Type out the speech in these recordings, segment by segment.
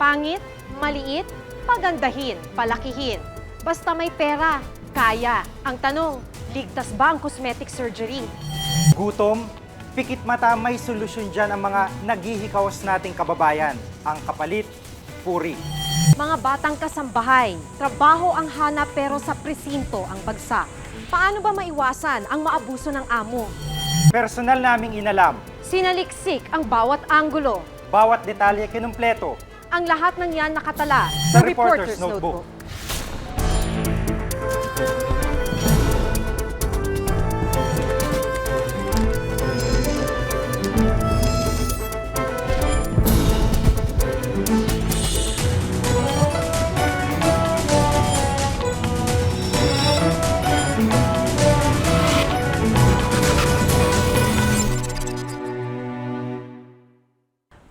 Pangit, maliit, pagandahin, palakihin. Basta may pera, kaya. Ang tanong, ligtas ba ang cosmetic surgery? Gutom, pikit mata, may solusyon dyan ang mga naghihikawas nating kababayan. Ang kapalit, puri. Mga batang kasambahay, trabaho ang hanap pero sa presinto ang bagsak. Paano ba maiwasan ang maabuso ng amo? Personal naming inalam, Sinaliksik ang bawat anggulo. bawat detalye kinumpleto. Ang lahat ng yan nakatala Sa Reporter's Notebook.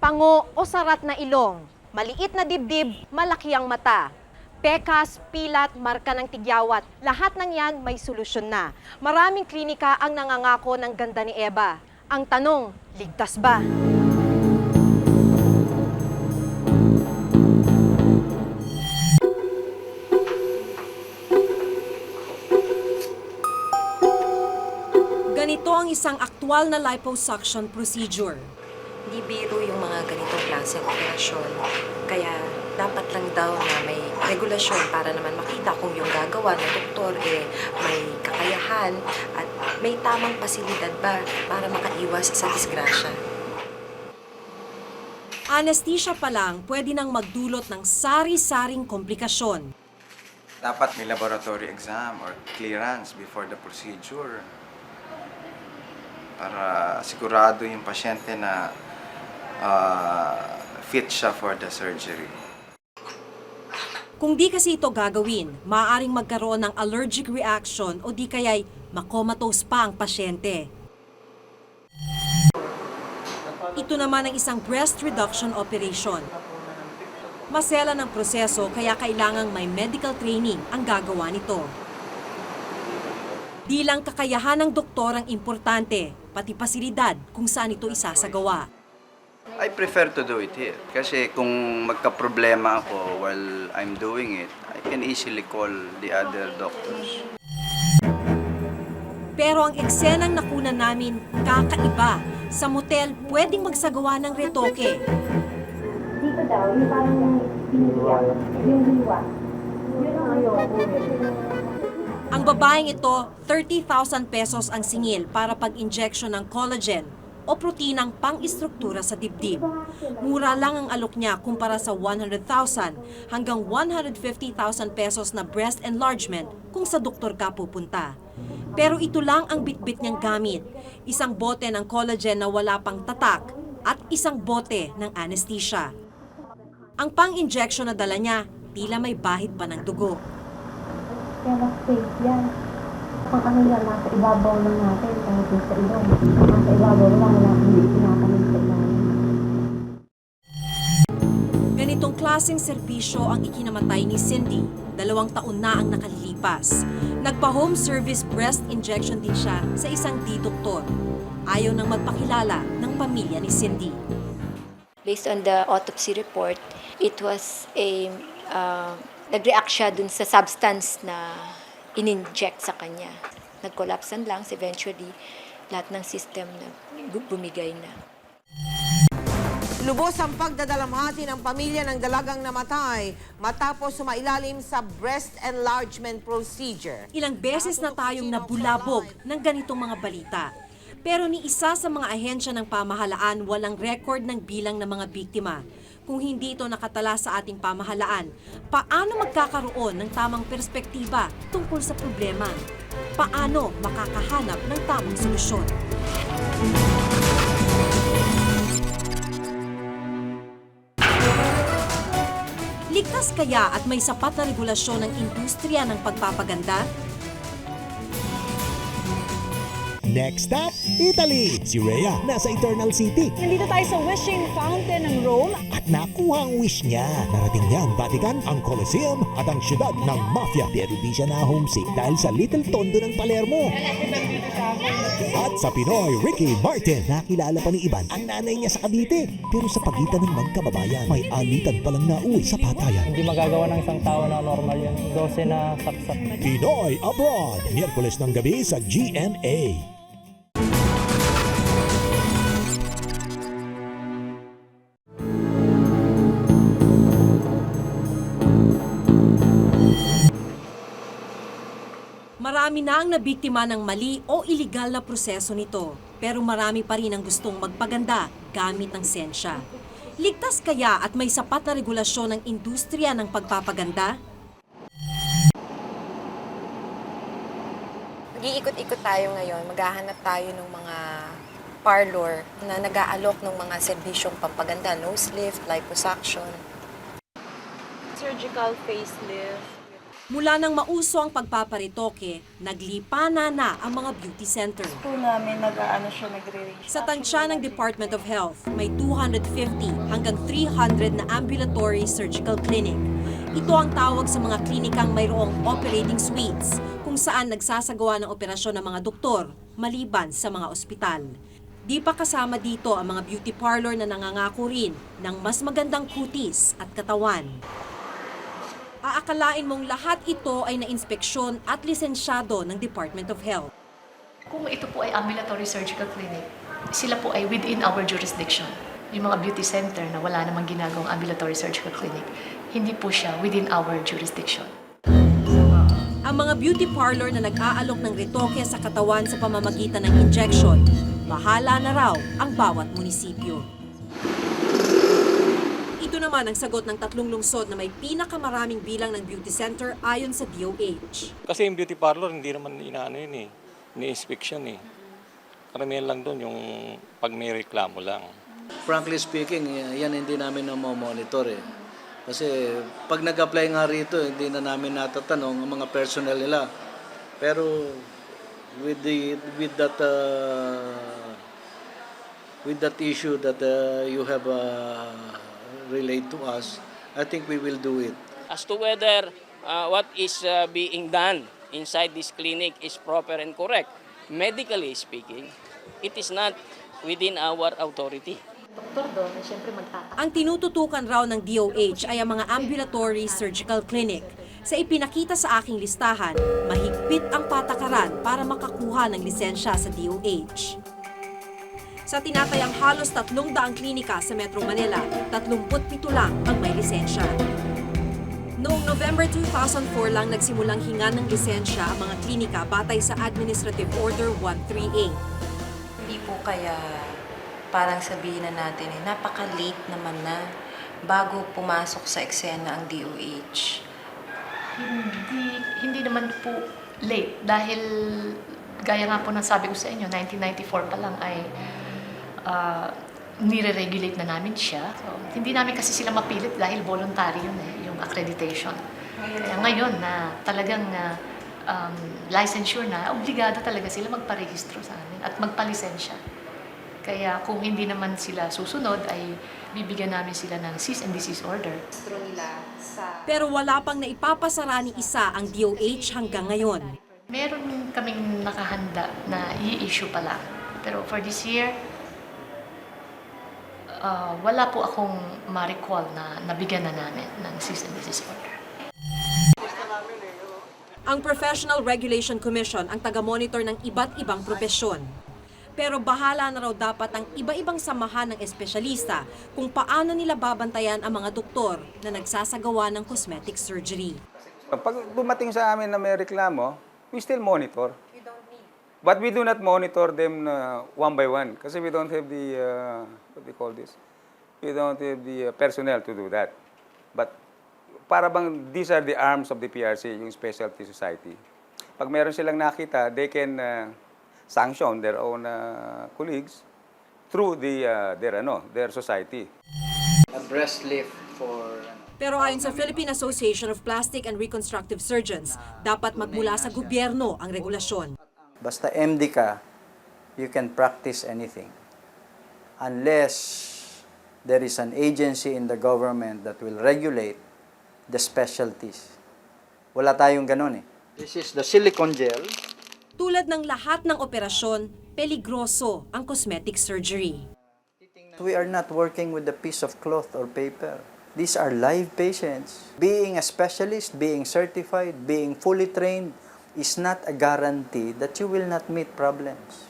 Pango o sarat na ilong, maliit na dibdib, malaki ang mata. Pekas, pilat, marka ng tigyawat, lahat ng yan may solusyon na. Maraming klinika ang nangangako ng ganda ni Eva. Ang tanong, ligtas ba? Ganito ang isang aktwal na liposuction procedure. Hindi biro yung mga ganitong klase ng operasyon. Kaya dapat lang daw na may regulasyon para naman makita kung yung gagawa ng doktor may kakayahan at may tamang pasilidad ba para makaiwas sa disgrasya. Anesthesia pa lang pwede nang magdulot ng sari-saring komplikasyon. Dapat may laboratory exam or clearance before the procedure para sigurado yung pasyente na fit siya for the surgery. Kung di kasi ito gagawin, maaaring magkaroon ng allergic reaction o di kaya'y makomatose pa ang pasyente. Ito naman ang isang breast reduction operation. Masela ng proseso kaya kailangang may medical training ang gagawa nito. Di lang kakayahan ng doktor ang importante, pati pasilidad kung saan ito isasagawa. I prefer to do it here kasi kung magka-problema ako while I'm doing it, I can easily call the other doctors. Pero ang eksenang nakunan namin kakaiba. Sa motel, pwedeng magsagawa ng retoke. Dito daw, yung parang piniyak, yung hiwa. Yun ang ayoko. Ang babaeng ito, 30,000 pesos ang singil para pag-injection ng collagen o proteinang pang-istruktura sa dibdib. Mura lang ang alok niya kumpara sa 100,000 hanggang 150,000 pesos na breast enlargement kung sa doktor ka pupunta. Pero ito lang ang bitbit niyang gamit. Isang bote ng collagen na wala pang tatak at isang bote ng anesthesia. Ang pang-injection na dala niya, tila may bahid pa ng dugo. Kaya mas safe yan. Kung ano yan, nasa ibabaw lang natin, kahit yung sa ilong. Nasa ibabaw lang, wala hindi tinatanim sa ilalim. Ganitong klaseng serbisyo ang ikinamatay ni Cindy. 2 taon na ang nakalilipas. Nagpa-home service breast injection din siya sa isang di-doktor. Ayaw nang magpakilala ng pamilya ni Cindy. Based on the autopsy report, it was nag-react siya dun sa substance na in-inject sa kanya. Nag-collapse ang lungs, eventually, lahat ng system na bumigay na. Lubos ang pagdadalamhati ng pamilya ng dalagang namatay matapos sumailalim sa breast enlargement procedure. Ilang beses na tayong nabulabog ng ganitong mga balita. Pero ni isa sa mga ahensya ng pamahalaan walang record ng bilang ng mga biktima. Kung hindi ito nakatala sa ating pamahalaan, paano magkakaroon ng tamang perspektiba tungkol sa problema? Paano makakahanap ng tamang solusyon? Ligtas kaya at may sapat na regulasyon ng industriya ng pagpapaganda? Next stop, Italy. Si Rhea nasa Eternal City Nandito tayo sa Wishing Fountain ng Rome. at nakuha ang wish niya. Narating niya ang Vatican, ang Colosseum at ang siyudad ng Mafia. Pero di siya na homesick dahil sa Little Tondo ng Palermo. At sa Pinoy, Ricky Martin. Nakilala pa ni Ivan ang nanay niya sa Cavite. Pero sa pagitan ng magkababayan, may alitan palang nauwi sa patayan. Hindi magagawa ng isang tao na normal yun. 12 na saksak. Pinoy Abroad, Miyerkules ng gabi sa GMA. Marami na ang nabiktima ng mali o iligal na proseso nito, pero marami pa rin ang gustong magpaganda gamit ang siyensya. Ligtas kaya at may sapat na regulasyon ng industriya ng pagpapaganda? Mag-iikot-ikot tayo ngayon, maghahanap tayo ng mga parlor na nag-aalok ng mga serbisyong pampaganda, nose lift, liposuction. Surgical facelift. Mula nang mauso ang pagpaparitoke, naglipana na ang mga beauty center. Po namin nagre-range. Sa tansya ng Department of Health, may 250 hanggang 300 na ambulatory surgical clinic. Ito ang tawag sa mga klinikang mayroong operating suites, kung saan nagsasagawa ng operasyon ng mga doktor, maliban sa mga ospital. Di pa kasama dito ang mga beauty parlor na nangangako rin ng mas magandang kutis at katawan. Aakalain mong lahat ito ay na-inspeksyon at lisensyado ng Department of Health. Kung ito po ay ambulatory surgical clinic, sila po ay within our jurisdiction. Yung mga beauty center na wala namang ginagawang ambulatory surgical clinic, hindi po siya within our jurisdiction. Ang mga beauty parlor na nag-aalok ng retoke sa katawan sa pamamagitan ng injection, bahala na raw ang bawat munisipyo. Ito naman ang sagot ng 3 lungsod na may pinakamaraming bilang ng beauty center ayon sa DOH. Kasi yung beauty parlor, hindi naman inaano yun eh. Ni-inspection eh. Karamihan lang doon yung pag may reklamo lang. Frankly speaking, yan hindi namin na-monitor eh. Kasi pag nag-apply nga rito, hindi na namin natatanong ang mga personnel nila. Pero with that issue that you have relayed to us, I think we will do it. As to whether what is being done inside this clinic is proper and correct, medically speaking, it is not within our authority. Doktor doon, siyempre magtataka. Ang tinututukan raw ng DOH ay ang mga ambulatory surgical clinic. Sa ipinakita sa aking listahan, mahigpit ang patakaran para makakuha ng lisensya sa DOH. Sa tinatayang halos 300 klinika sa Metro Manila, 37 lang ang may lisensya. Noong November 2004 lang nagsimulang hinga ng lisensya ang mga klinika batay sa Administrative Order 138. Hindi po kaya parang sabihin na natin napaka-late naman na bago pumasok sa eksena ang DOH. Hindi naman po late dahil gaya nga po ng sabi ko sa inyo, 1994 pa lang ay nire-regulate na namin siya. So, hindi namin kasi sila mapilit dahil voluntary yun yung accreditation. Kaya ngayon na talagang licensure na, obligado talaga sila magparehistro sa amin at magpalisensya. Kaya kung hindi naman sila susunod, ay bibigyan namin sila ng cease and desist order. Pero wala pang naipapasara ni isa ang DOH hanggang ngayon. Meron kaming nakahanda na i-issue pa lang. Pero for this year, wala po akong ma-recall na nabigyan na namin ng cease and desist order. Ang Professional Regulation Commission ang taga-monitor ng iba't ibang propesyon. Pero bahala na raw dapat ang iba-ibang samahan ng espesyalista kung paano nila babantayan ang mga doktor na nagsasagawa ng cosmetic surgery. Pag dumating sa amin na may reklamo, we still monitor. But we do not monitor them one by one kasi we don't have the, what do you call this? We don't have the personnel to do that. But para bang these are the arms of the PRC, yung Specialty Society. Pag meron silang nakita, they can sanction their own colleagues through their society. A breast lift for... Pero ayon sa Philippine Association of Plastic and Reconstructive Surgeons, dapat magmula sa gobyerno ang regulasyon. Basta MD ka, you can practice anything unless there is an agency in the government that will regulate the specialties. Wala tayong ganun eh. This is the silicone gel. Tulad ng lahat ng operasyon, peligroso ang cosmetic surgery. We are not working with a piece of cloth or paper. These are live patients. Being a specialist, being certified, being fully trained is not a guarantee that you will not meet problems.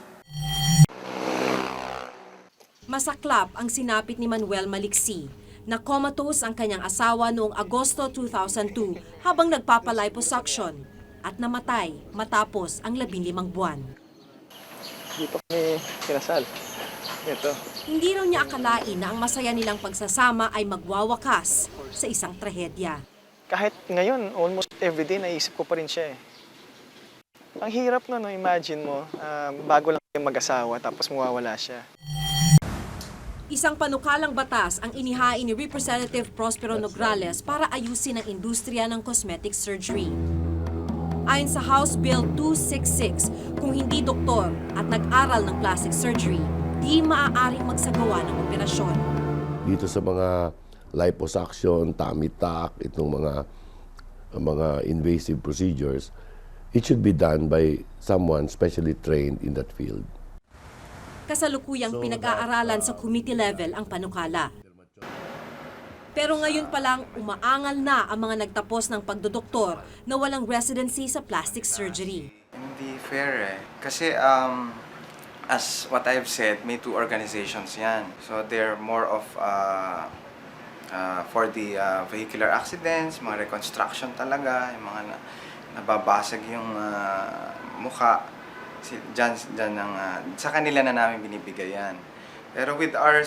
Masaklap ang sinapit ni Manuel Maliksi na comatose ang kanyang asawa noong Agosto 2002 habang nagpapaliposuction at namatay matapos ang 15 buwan. Dito kami kinasal. Ito. Hindi raw niya akalain na ang masaya nilang pagsasama ay magwawakas sa isang trahedya. Kahit ngayon, almost everyday, naisip ko pa rin siya eh. Ang hirap no, imagine mo, bago lang yung mag-asawa tapos mawawala siya. Isang panukalang batas ang inihain ni Representative Prospero Nograles para ayusin ang industriya ng cosmetic surgery. Ayon sa House Bill 266, kung hindi doktor at nag-aral ng plastic surgery, di maaaring magsagawa ng operasyon. Dito sa mga liposuction, tummy tuck, itong mga invasive procedures, it should be done by someone specially trained in that field. Kasalukuyang pinag-aaralan sa committee level ang panukala. Pero ngayon pa lang, umaangal na ang mga nagtapos ng pagdodoktor na walang residency sa plastic surgery. Hindi fair eh. Kasi as what I've said, may two organizations yan. So they're more of for the vehicular accidents, mga reconstruction talaga, yung mga nababasag yung mukha. Sa kanila na namin binibigay yan. Pero with our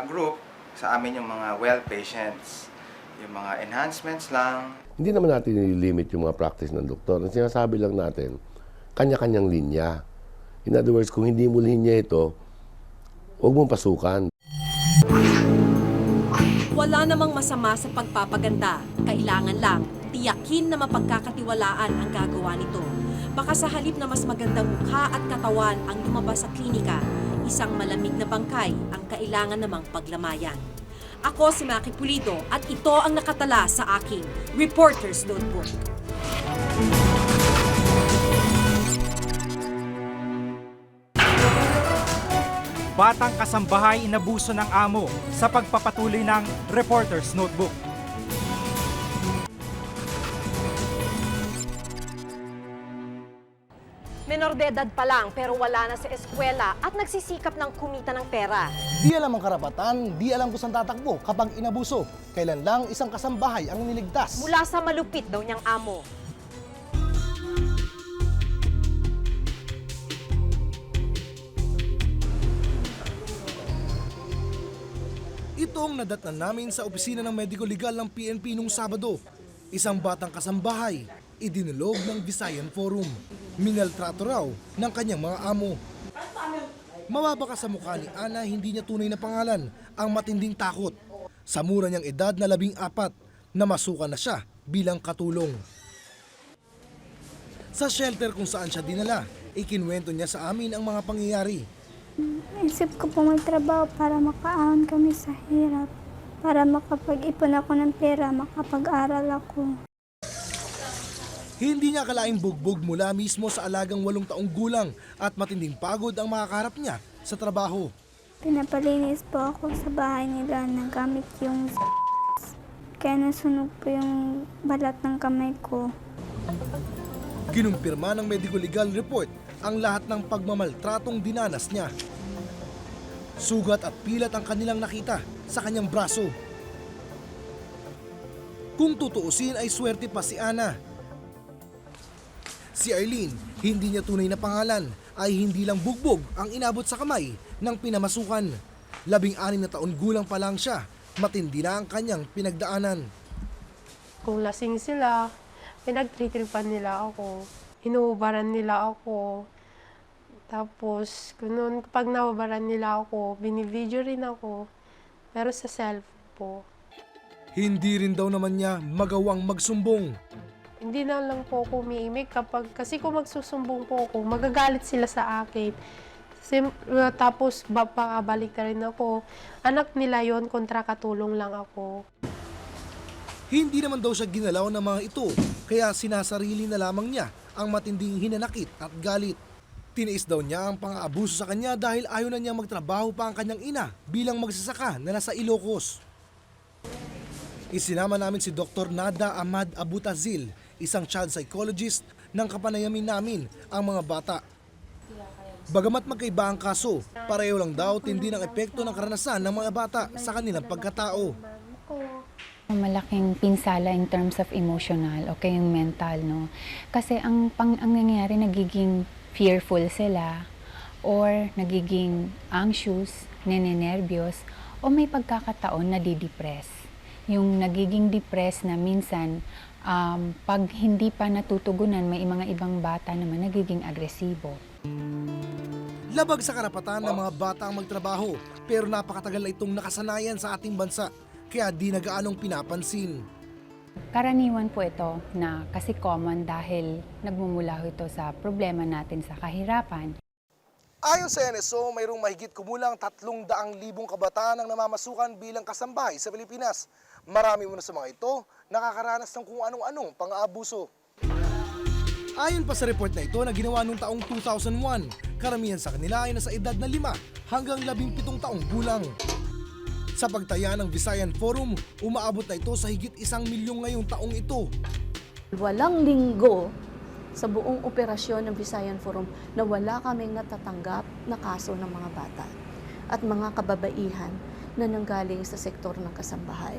group, sa amin yung mga well patients, yung mga enhancements lang. Hindi naman natin nililimit yung mga practice ng doktor. Ang sinasabi lang natin, kanya-kanyang linya. In other words, kung hindi mo linya ito, huwag mong pasukan. Wala namang masama sa pagpapaganda. Kailangan lang tiyakin na mapagkakatiwalaan ang gagawa nito. Baka sa halip na mas magandang mukha at katawan ang lumabas sa klinika, isang malamig na bangkay ang kailangan namang paglamayan. Ako si Maki Pulido at ito ang nakatala sa aking Reporter's Notebook. Batang kasambahay inabuso ng amo sa pagpapatuloy ng Reporter's Notebook. Menor de edad pa lang pero wala na sa eskwela at nagsisikap ng kumita ng pera. Di alam ang karapatan, di alam kung saan tatakbo kapag inabuso. Kailan lang isang kasambahay ang niligtas. Mula sa malupit daw niyang amo. Ito ang nadatnan namin sa opisina ng medico legal ng PNP nung Sabado. Isang batang kasambahay, idinulog ng Visayan Forum. Minaltrato raw ng kanyang mga amo. Mababaka sa mukha ni Ana, hindi niya tunay na pangalan, ang matinding takot. Sa mura niyang edad na 14, namasukan na siya bilang katulong. Sa shelter kung saan siya dinala, ikinwento niya sa amin ang mga pangyayari. Isip ko po magtrabaho para makaahon kami sa hirap. Para makapag-ipon ako ng pera, makapag-aral ako. Hindi niya akalaing bugbog mula mismo sa alagang 8 taong gulang at matinding pagod ang makakarap niya sa trabaho. Pinapalinis po ako sa bahay nila na gamit yung kaya nasunog po yung balat ng kamay ko. Kinumpirma ng medical legal report ang lahat ng pagmamaltratong dinanas niya. Sugat at pilat ang kanilang nakita sa kanyang braso. Kung tutuusin ay swerte pa si Ana. Si Arlene, hindi niya tunay na pangalan, ay hindi lang bugbog ang inabot sa kamay ng pinamasukan. 16 na taon gulang pa lang siya, matindi na ang kanyang pinagdaanan. Kung lasing sila, pinagtritripan nila ako, inuubaran nila ako. Tapos, kapag naubaran nila ako, binivideo rin ako, pero sa cellphone po. Hindi rin daw naman niya magawang magsumbong. Hindi na lang po ako umiimik kasi kung magsusumbong po ako, magagalit sila sa akin. Tapos babalik na rin ako. Anak nila yon, kontra katulong lang ako. Hindi naman daw siya ginalaw ng mga ito, kaya sinasarili na lamang niya ang matinding hinanakit at galit. Tiniis daw niya ang pang-aabuso sa kanya dahil ayaw na niya magtrabaho pa ang kanyang ina bilang magsasaka na nasa Ilocos. Isinama namin si Dr. Nada Ahmad Abutazil, isang child psychologist ng kapanayamin namin ang mga bata. Bagamat magkaiba ang kaso, pareho lang daw tindi ng epekto ng karanasan ng mga bata sa kanilang pagkatao. Malaking pinsala in terms of emotional o yung mental, no? Kasi ang nangyayari, nagiging fearful sila or nagiging anxious, nenenervyos o may pagkakataon na didepress. Yung nagiging depressed na minsan, pag hindi pa natutugunan, may mga ibang bata naman nagiging agresibo. Labag sa karapatan ng mga bata ang magtrabaho, pero napakatagal na itong nakasanayan sa ating bansa, kaya di na gaanong pinapansin. Karaniwan po ito na kasi common dahil nagmumula ito sa problema natin sa kahirapan. Ayon sa NSO, mayroong mahigit kumulang 300,000 kabataan ang namamasukan bilang kasambahay sa Pilipinas. Marami muna sa mga ito nakakaranas ng kung anong-anong pang-aabuso. Ayon pa sa report na ito na ginawa noong taong 2001, karamihan sa kanila ay nasa edad na 5 hanggang 17 taong gulang. Sa pagtaya ng Visayan Forum, umaabot na ito sa higit 1 milyon ngayong taong ito. Walang linggo sa buong operasyon ng Visayan Forum na wala kaming natatanggap na kaso ng mga bata at mga kababaihan na nanggaling sa sektor ng kasambahay.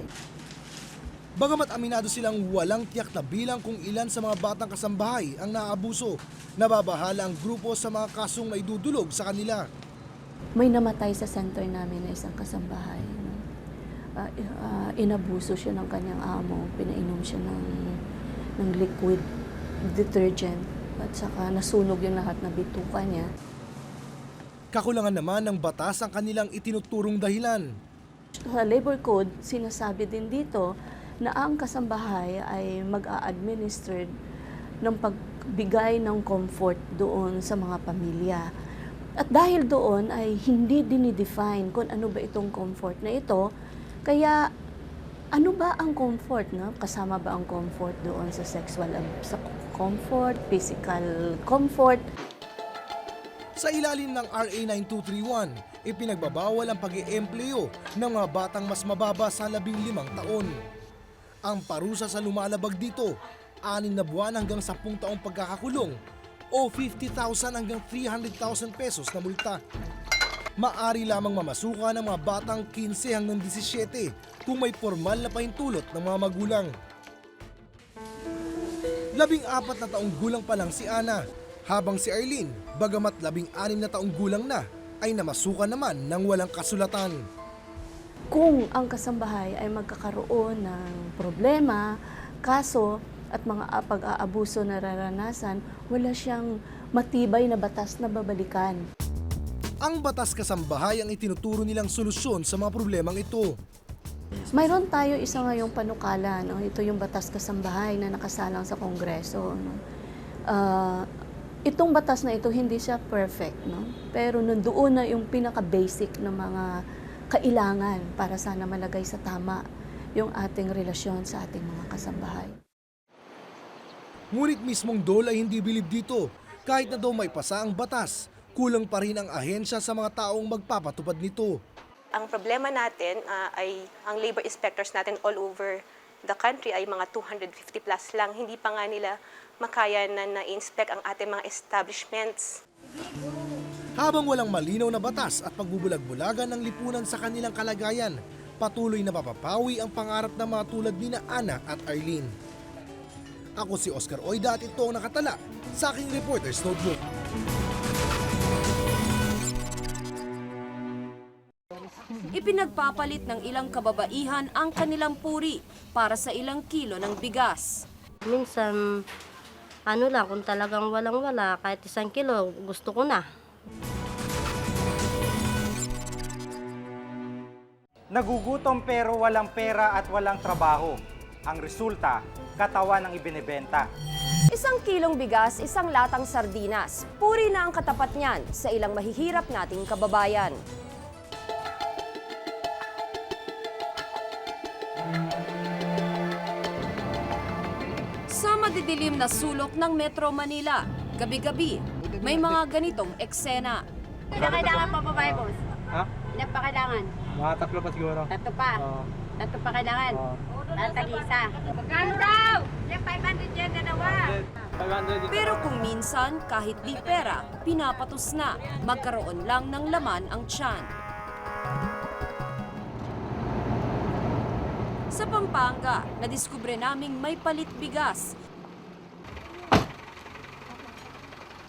Bagamat aminado silang walang tiyak na bilang kung ilan sa mga batang kasambahay ang naaabuso, nababahala ang grupo sa mga kasong naidudulog sa kanila. May namatay sa center namin na isang kasambahay. Inabuso siya ng kanyang amo, pinainom siya ng liquid detergent at saka nasunog yung lahat ng bituka niya. Kakulangan naman ng batas ang kanilang itinuturong dahilan. Sa Labor Code, sinasabi din dito na ang kasambahay ay mag-a-administer ng pagbigay ng comfort doon sa mga pamilya. At dahil doon ay hindi dinidefine kung ano ba itong comfort na ito, kaya ano ba ang comfort? No? Kasama ba ang comfort doon sa sexual sa comfort, physical comfort? Sa ilalim ng RA 9231, ipinagbabawal ang pag-iempleyo ng mga batang mas mababa sa 15 taon. Ang parusa sa lumalabag dito, 6 na buwan hanggang 10 taong pagkakakulong o 50,000 hanggang 300,000 pesos na multa. Maari lamang mamasukan ng mga batang 15 hanggang 17 kung may formal na pahintulot ng mga magulang. 14 na taong gulang pa lang si Ana, habang si Arlene, bagamat 16 na taong gulang na, ay namasukan naman ng walang kasulatan. Kung ang kasambahay ay magkakaroon ng problema, kaso at mga pag-aabuso na nararanasan, wala siyang matibay na batas na babalikan. Ang batas kasambahay ang itinuturo nilang solusyon sa mga problemang ito. Mayroon tayo isa ngayong panukala, no? Ito yung batas kasambahay na nakasalang sa Kongreso. No? Itong batas na ito, hindi siya perfect, no? Pero nandoon na yung pinaka-basic na mga kailangan para sana malagay sa tama yung ating relasyon sa ating mga kasambahay. Ngunit mismong DOL ay hindi bilib dito. Kahit na daw may pasa ang batas, kulang pa rin ang ahensya sa mga taong magpapatupad nito. Ang problema natin ay ang labor inspectors natin all over the country ay mga 250 plus lang. Hindi pa nga nila makaya na na-inspect ang ating mga establishments. Habang walang malinaw na batas at pagbubulag-bulagan ng lipunan sa kanilang kalagayan, patuloy na mapapawi ang pangarap ng mga tulad ni Ana at Arlene. Ako si Oscar Oida at ito ang nakatala sa aking Reporter's Notebook. Ipinagpapalit ng ilang kababaihan ang kanilang puri para sa ilang kilo ng bigas. Minsan, kung talagang walang-wala, kahit 1 kilo, gusto ko na. Nagugutom pero walang pera at walang trabaho. Ang resulta, katawan ang ibinebenta. 1 kilong bigas, 1 latang sardinas. Puri na ang katapat niyan sa ilang mahihirap nating kababayan. Sa madidilim na sulok ng Metro Manila, gabi-gabi, may mga ganitong eksena. Ilan kailangan pa babae, boss? Ha? Ilan pa kailangan? Mga 3 pa siguro. 3 pa. 3 pa kailangan. Tag-isa. Magkano daw? Yung 500 yan na nawa. Pero kung minsan, kahit di pera, pinapatos na, magkaroon lang ng laman ang tiyan. Sa Pampanga, nadiskubre naming may palit bigas.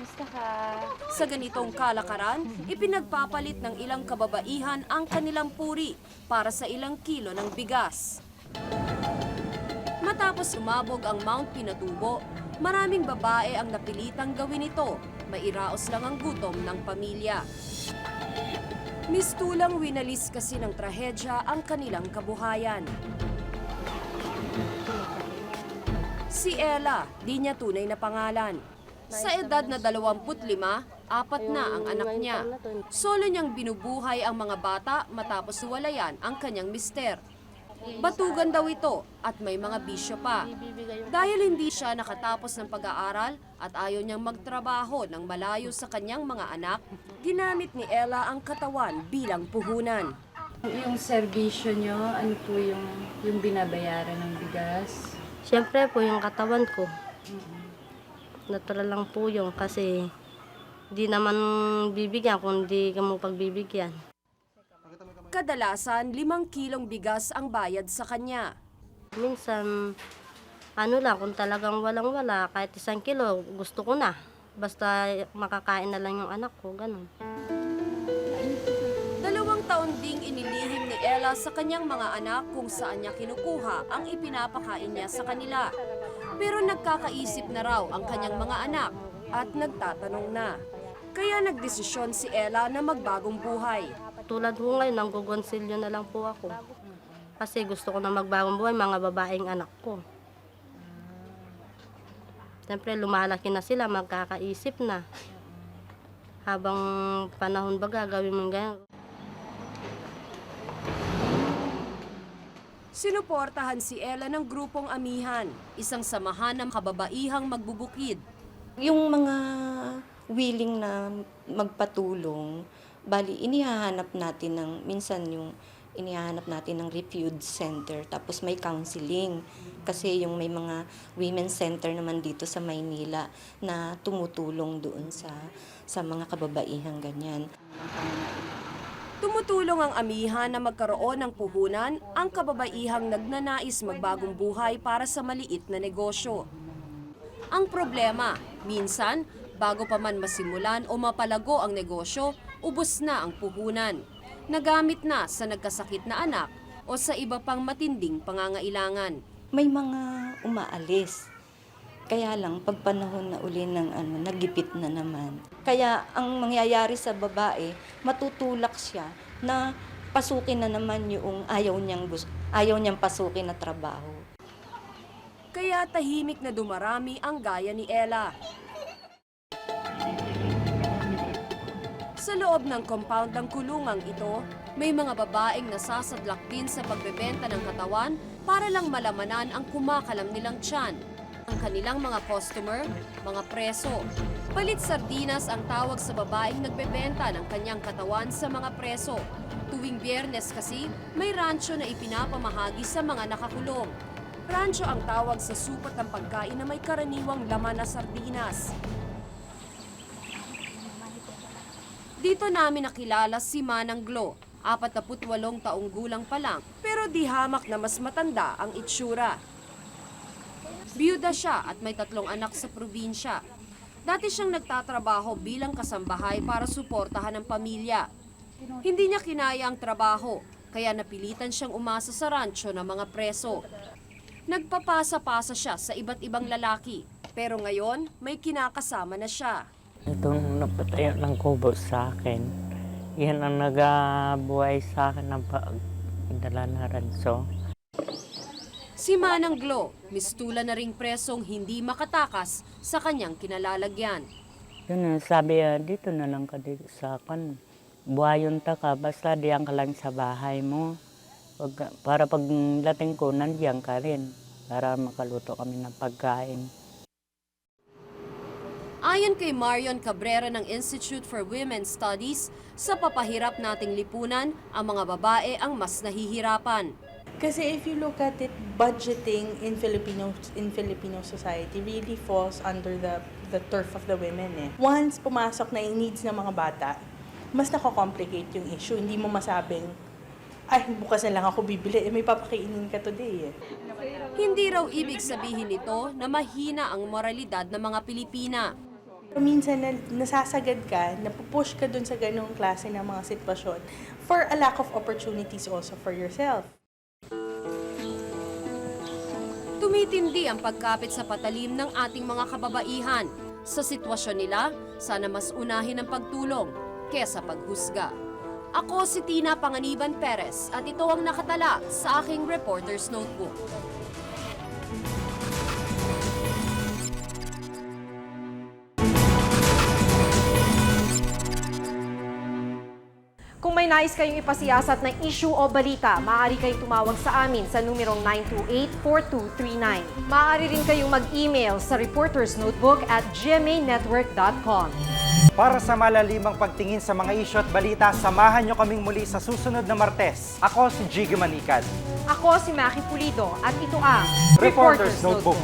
Gusto ka? Sa ganitong kalakaran, ipinagpapalit ng ilang kababaihan ang kanilang puri para sa ilang kilo ng bigas. Matapos umabog ang Mount Pinatubo, maraming babae ang napilitang gawin ito. Mairaos lang ang gutom ng pamilya. Mistulang winalis kasi ng trahedya ang kanilang kabuhayan. Si Ella, di niya tunay na pangalan. Sa edad na 25, 4 na ang anak niya. Solo niyang binubuhay ang mga bata matapos walayan ang kanyang mister. Batugan daw ito at may mga bisyo pa. Dahil hindi siya nakatapos ng pag-aaral at ayaw niyang magtrabaho ng malayo sa kanyang mga anak, ginamit ni Ella ang katawan bilang puhunan. Yung serbisyo nyo, ano po yung binabayaran ng bigas? Siyempre po yung katawan ko. Natural lang po yung kasi di naman bibigyan kung di ka mo pagbibigyan. Kadalasan, 5 kilong bigas ang bayad sa kanya. Minsan, ano lang, kung talagang walang-wala, kahit 1 kilo, gusto ko na. Basta makakain na lang yung anak ko, ganun. 2 taon ding inilihim ni Ella sa kanyang mga anak kung saan niya kinukuha ang ipinapakain niya sa kanila. Pero nagkakaisip na raw ang kanyang mga anak at nagtatanong na. Kaya nagdesisyon si Ella na magbagong buhay. Tulad ko ngayon, nanggugonsilyo na lang po ako. Kasi gusto ko na magbagong buhay, mga babaeng anak ko. Siyempre, lumalaki na sila, magkakaisip na. Habang panahon ba gagawin mo ganyan? Sinuportahan si Ella ng grupong Amihan, isang samahan ng kababaihang magbubukid. Yung mga willing na magpatulong, bali inihahanap natin ng refuge center, tapos may counseling. Kasi yung may mga women's center naman dito sa Maynila na tumutulong doon sa mga kababaihang ganyan. Tumutulong ang Amihan na magkaroon ng puhunan ang kababaihang nagnanais magbagong buhay para sa maliit na negosyo. Ang problema, minsan, bago pa man masimulan o mapalago ang negosyo, ubos na ang puhunan. Nagamit na sa nagkasakit na anak o sa iba pang matinding pangangailangan. May mga umaalis. Kaya lang, pag panahon na uli ng nagipit na naman. Kaya ang mangyayari sa babae, matutulak siya na pasukin na naman yung ayaw niyang pasukin na trabaho. Kaya tahimik na dumarami ang gaya ni Ella. Sa loob ng compound ng kulungang ito, may mga babaeng nasasadlak din sa pagbebenta ng katawan para lang malamanan ang kumakalam nilang tiyan. Ang kanilang mga customer, mga preso. Palit sardinas ang tawag sa babaeng nagbebenta ng kanyang katawan sa mga preso. Tuwing Biyernes kasi, may rancho na ipinapamahagi sa mga nakakulong. Rancho ang tawag sa supat ng pagkain na may karaniwang laman na sardinas. Dito namin nakilala si Manang Glo, 48 taong gulang pa lang, pero di hamak na mas matanda ang itsura. Biyuda siya at may 3 anak sa probinsya. Dati siyang nagtatrabaho bilang kasambahay para suportahan ang pamilya. Hindi niya kinaya ang trabaho, kaya napilitan siyang umasa sa rancho ng mga preso. Nagpapasa-pasa siya sa iba't ibang lalaki, pero ngayon may kinakasama na siya. Itong napatayo ng kubo sa akin, yan ang nagabuhay sa akin ng pagdala na ranso. Si Manang Glo, mistula na ring presong hindi makatakas sa kanyang kinalalagyan. Yun, sabi dito na lang ka dito sa akin. Buhayon ta ka, basta diyan ka lang sa bahay mo. Para pag dating ko, nandiyan ka rin. Para makaluto kami ng pagkain. Ayon kay Marion Cabrera ng Institute for Women's Studies, sa papahirap nating lipunan, ang mga babae ang mas nahihirapan. Kasi if you look at it, budgeting in Filipino society really falls under the turf of the women. Once pumasok na yung needs ng mga bata, mas nako-complicate yung issue. Hindi mo masabing, ay, bukas na lang ako bibili, may papakainin ka today. Hindi raw ibig sabihin nito na mahina ang moralidad ng mga Pilipina. Minsan nasasagad ka, napupush ka dun sa ganung klase ng mga sitwasyon for a lack of opportunities also for yourself. Tumitindi ang pagkapit sa patalim ng ating mga kababaihan. Sa sitwasyon nila, sana mas unahin ang pagtulong kesa paghusga. Ako si Tina Panganiban Perez at ito ang nakatala sa aking Reporter's Notebook. Kung may nais kayong ipasiyasat na issue o balita, maaari kayong tumawag sa amin sa numerong 928-4239. Maaari rin kayong mag-email sa reportersnotebook@gmanetwork.com. Para sa malalimang pagtingin sa mga issue at balita, samahan nyo kaming muli sa susunod na Martes. Ako si Jiggy Manikad. Ako si Maki Pulido at ito ang Reporter's Notebook.